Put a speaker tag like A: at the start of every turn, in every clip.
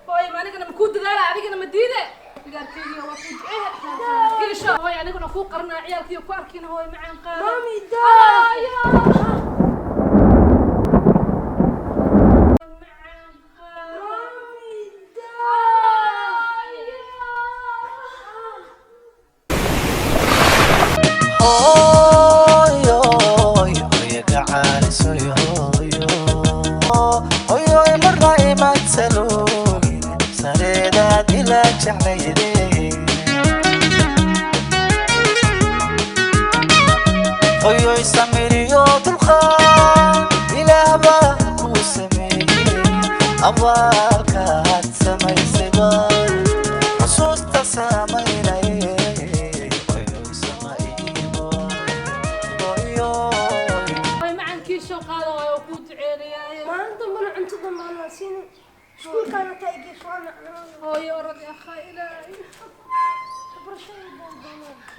A: هوي ما أنا مكود دلالة عليك أنا مديدة قال كذي هو كود إيه كذي شو هوي أنا كنا فوق قرنا عيال كذي وكاركين هوي معن قال
B: مامي دا
C: Oy samiriyo dulqaad ilaahba ku sameeyay abaalkaad samaysayba xusuusta samaynay oy samaybo
A: هوي معن كيشو قال هوي وكود عيرياي
B: ما عندهم ولا عندهم ما ناسين شكون كانت تايجي شوانا
A: هوي ورد يا أخي إلهي
B: برشاي بوندونا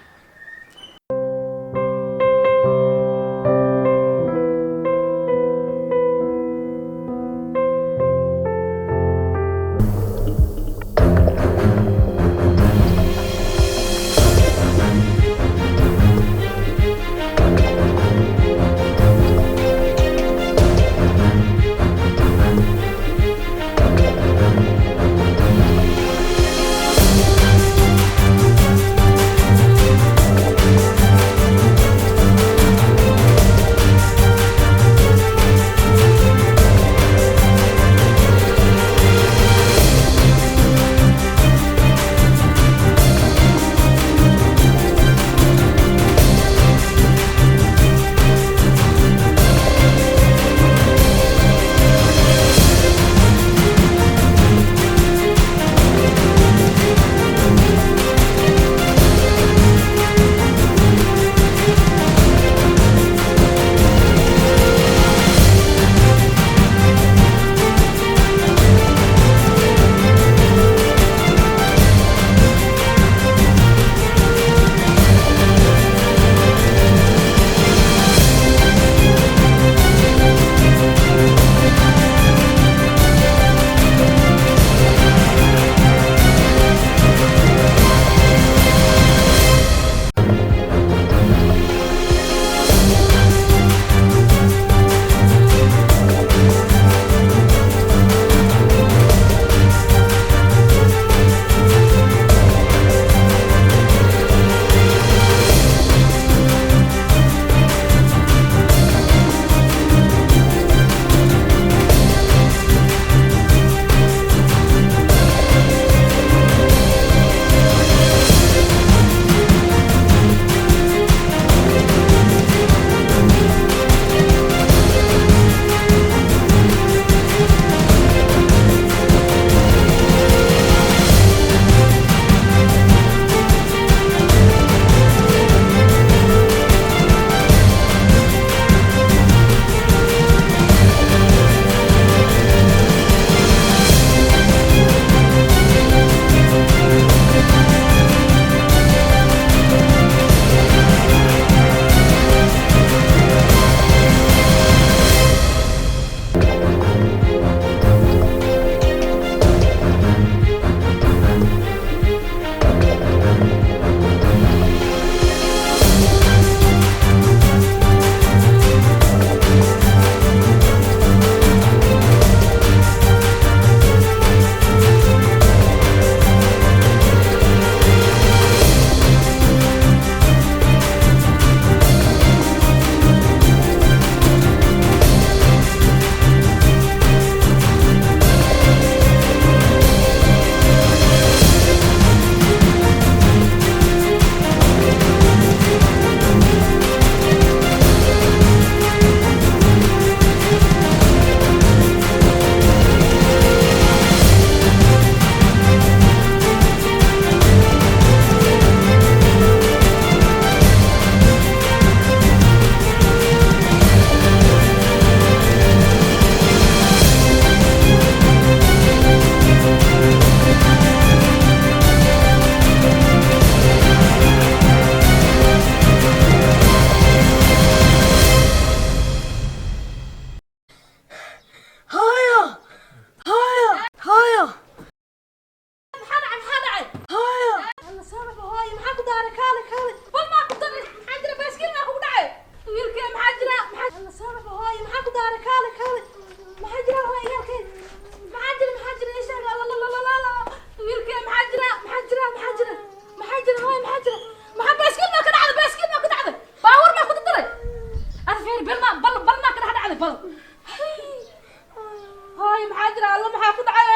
A: jira alla maxaa ku dhacay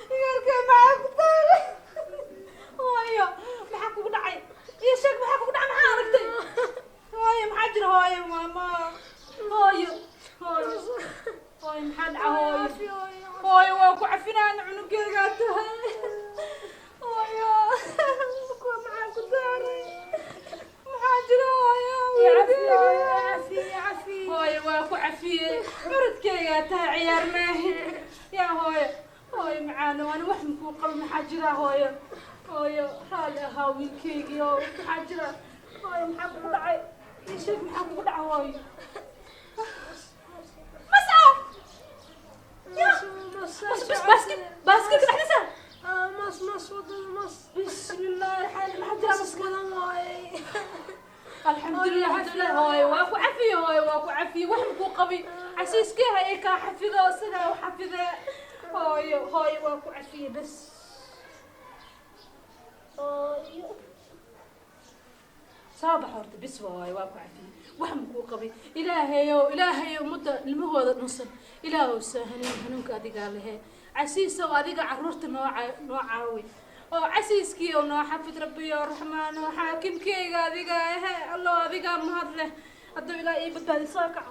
A: ciyaalkay maxaa ku dhacay hooyo maxaa kugu dhacay iyo sheeg maxaa kugu dhacay maxaa aragtay hooyo maxaa jira hooyo mama hooyo hooyo hooyo maxaa dhaca hooyo waa ku cafinaan cunugeygaa tahay hooyo maxaa ku daaray maxaa jira hooyo hooyo waa ku cafiyey curadkeygaa tahay ciyaar maahid yaa hooyo hooyo macaano ani wax makuu qabo maxaa jira hooyo hooyo raali ahaa wiilkeygii oo maxaa jira hooyo maxaa kugu dhacay ii sheeg maxaa kugu dhaca hooyo باسكت كده احنا
B: مص ودن مص
A: بسم الله الرحمن الرحيم
B: مص كلام واي
A: الحمد لله هاي واكو عفي هاي واكو عفي وحمكو قوي عسيس كيها ايكا حفظه وسنة وحفظه هاي واكو عفي بس صابح هورت بس هاي واكو عفي وحمكو قوي إلهي مدة المهودة نصب إلهي سهنين هنونك أديك عليه عسيس وأديك عرورت نوعاوي oo casiiskii oo noo xafid rabbi oo raxmaan oo xaakimkeyga adiga allah adiga mahad leh hadduu ilaa ii badbaadi soo kac